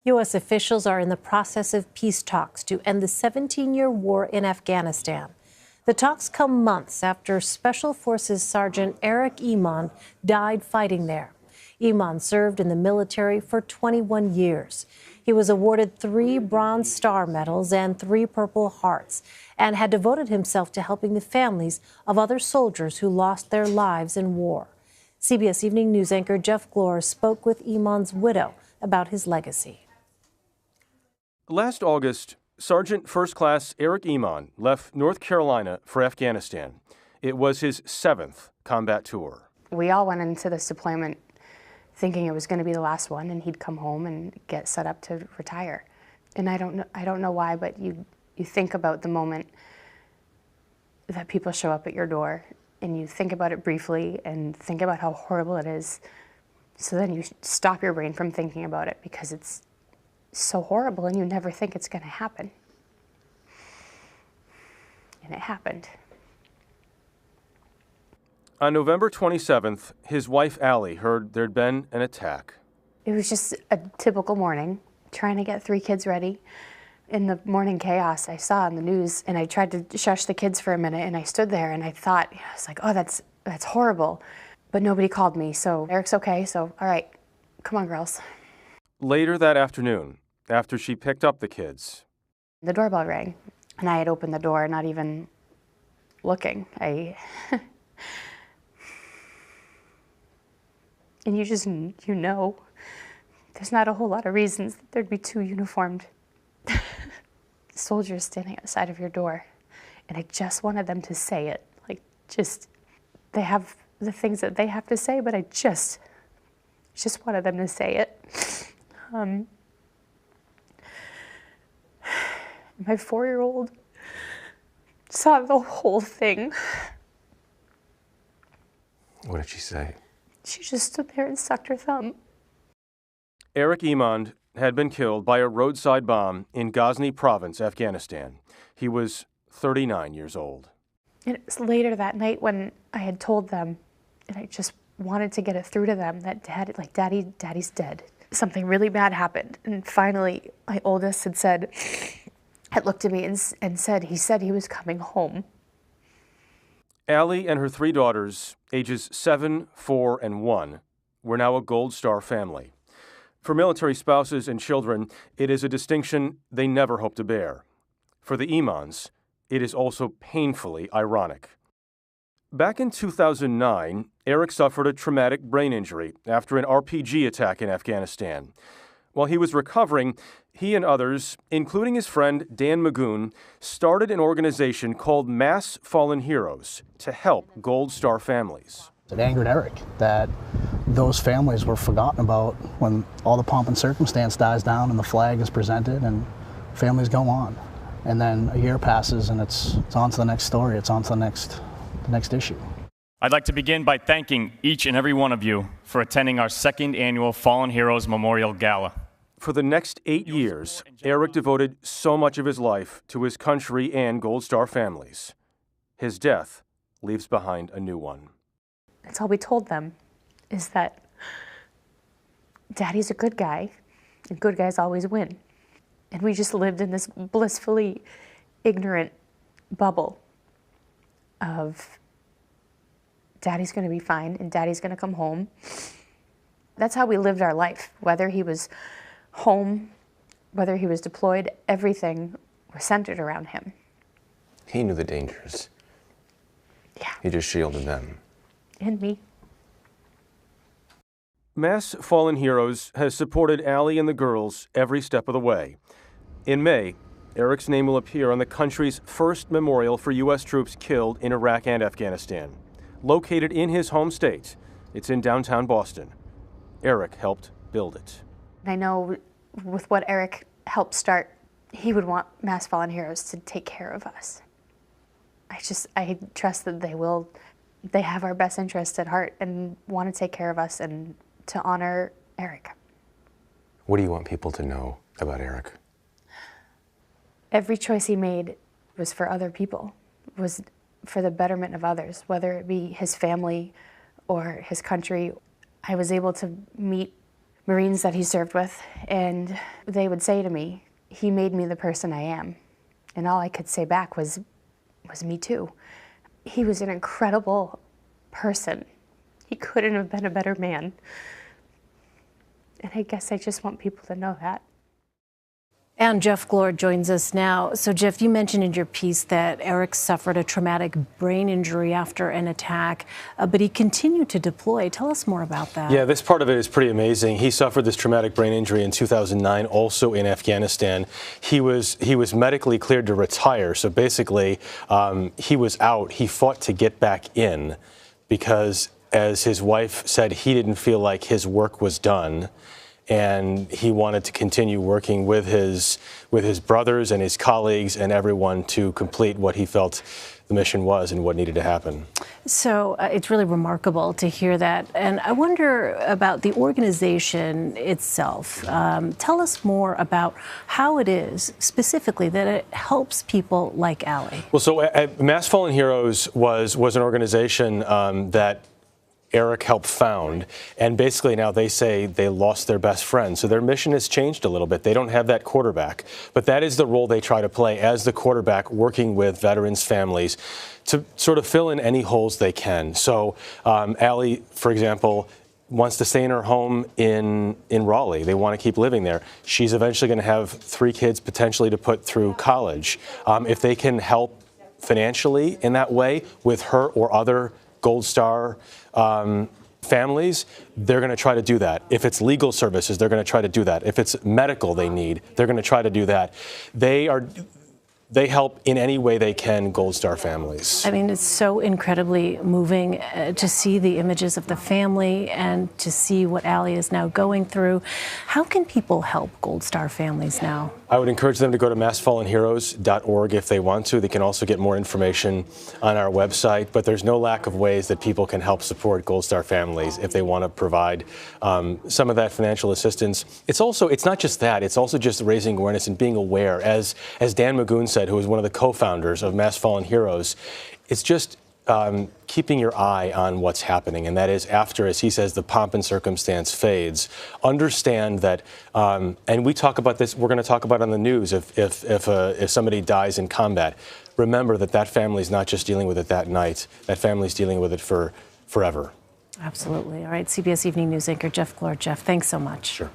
U.S. officials are in the process of peace talks to end the 17-year war in Afghanistan. The talks come months after Special Forces Sergeant Eric Emond died fighting there. Emond served in the military for 21 years. He was awarded 3 Bronze Star medals and 3 Purple Hearts, and had devoted himself to helping the families of other soldiers who lost their lives in war. CBS Evening News anchor Jeff Glor spoke with Emond's widow about his legacy. Last August, Sergeant First Class Eric Emond left North Carolina for Afghanistan. It was his 7th combat tour. We all went into this deployment thinking it was going to be the last one, and he'd come home and get set up to retire. And I don't know why, but you think about the moment that people show up at your door, and you think about it briefly and think about how horrible it is. So then you stop your brain from thinking about it because it's so horrible and you never think it's going to happen. And it happened. On November 27th, his wife Allie heard there'd been an attack. It was just a typical morning, trying to get 3 kids ready. In the morning chaos I saw on the news, and I tried to shush the kids for a minute, and I stood there and I thought, I was like, oh, that's horrible. But nobody called me, so Eric's okay, so all right, come on, girls. Later that afternoon, after she picked up the kids, the doorbell rang, and I had opened the door, not even looking. And you know, there's not a whole lot of reasons that there'd be 2 uniformed soldiers standing outside of your door. And I just wanted them to say it. They have the things that they have to say, but I just wanted them to say it. My 4-year-old saw the whole thing. What did she say? She just stood there and sucked her thumb. Eric Emond had been killed by a roadside bomb in Ghazni province, Afghanistan. He was 39 years old. And it was later that night when I had told them, and I just wanted to get it through to them, that Daddy's dead. Something really bad happened. And finally, my oldest had looked at me and said he was coming home. Allie and her 3 daughters, ages 7, 4, and 1, were now a Gold Star family. For military spouses and children, it is a distinction they never hope to bear. For the Emonds, it is also painfully ironic. Back in 2009, Eric suffered a traumatic brain injury after an RPG attack in Afghanistan. While he was recovering, he and others, including his friend Dan Magoon, started an organization called Mass Fallen Heroes to help Gold Star families. It angered Eric that those families were forgotten about when all the pomp and circumstance dies down and the flag is presented and families go on. And then a year passes and it's on to the next story, it's on to the next issue. I'd like to begin by thanking each and every one of you for attending our 2nd annual Fallen Heroes Memorial Gala. For the next 8 years, Eric devoted so much of his life to his country and Gold Star families. His death leaves behind a new one. That's all we told them, is that Daddy's a good guy, and good guys always win. And we just lived in this blissfully ignorant bubble of Daddy's going to be fine and Daddy's going to come home. That's how we lived our life. Whether he was home, whether he was deployed, everything was centered around him. He knew the dangers. Yeah. He just shielded them. And me. Mass Fallen Heroes has supported Allie and the girls every step of the way. In May, Eric's name will appear on the country's first memorial for U.S. troops killed in Iraq and Afghanistan. Located in his home state, it's in downtown Boston. Eric helped build it. I know with what Eric helped start, he would want Mass Fallen Heroes to take care of us. I trust that they have our best interests at heart and want to take care of us and to honor Eric. What do you want people to know about Eric? Every choice he made was for other people, was for the betterment of others, whether it be his family or his country. I was able to meet Marines that he served with, and they would say to me, "He made me the person I am." And all I could say back was "Me too." He was an incredible person. He couldn't have been a better man. And I guess I just want people to know that. And Jeff Glor joins us now. So, Jeff, you mentioned in your piece that Eric suffered a traumatic brain injury after an attack, but he continued to deploy. Tell us more about that. Yeah, this part of it is pretty amazing. He suffered this traumatic brain injury in 2009, also in Afghanistan. He was medically cleared to retire. So basically, he was out. He fought to get back in because, as his wife said, he didn't feel like his work was done. And he wanted to continue working with his brothers and his colleagues and everyone to complete what he felt the mission was and what needed to happen. So it's really remarkable to hear that. And I wonder about the organization itself. Tell us more about how it is specifically that it helps people like Allie. Well, so Mass Fallen Heroes was an organization that Eric helped found, and basically now they say they lost their best friend. So their mission has changed a little bit. They don't have that quarterback, but that is the role they try to play as the quarterback, working with veterans' families to sort of fill in any holes they can. So Allie, for example, wants to stay in her home in Raleigh. They want to keep living there. She's eventually going to have 3 kids potentially to put through college. If they can help financially in that way with her or other Gold Star families, they're going to try to do that. If it's legal services, they're going to try to do that. If it's medical they need, they're going to try to do that. They help in any way they can Gold Star families. I mean, it's so incredibly moving to see the images of the family and to see what Allie is now going through. How can people help Gold Star families now? I would encourage them to go to massfallenheroes.org if they want to. They can also get more information on our website, but there's no lack of ways that people can help support Gold Star families if they want to provide some of that financial assistance. It's not just that, it's also just raising awareness and being aware. As Dan Magoon said, who is one of the co-founders of Mass Fallen Heroes, it's just keeping your eye on what's happening, and that is after, as he says, the pomp and circumstance fades. Understand that, and we talk about this. We're going to talk about it on the news if somebody dies in combat. Remember that family's not just dealing with it that night. That family's dealing with it for forever. Absolutely. All right, CBS Evening News anchor Jeff Glor. Jeff, thanks so much. Sure.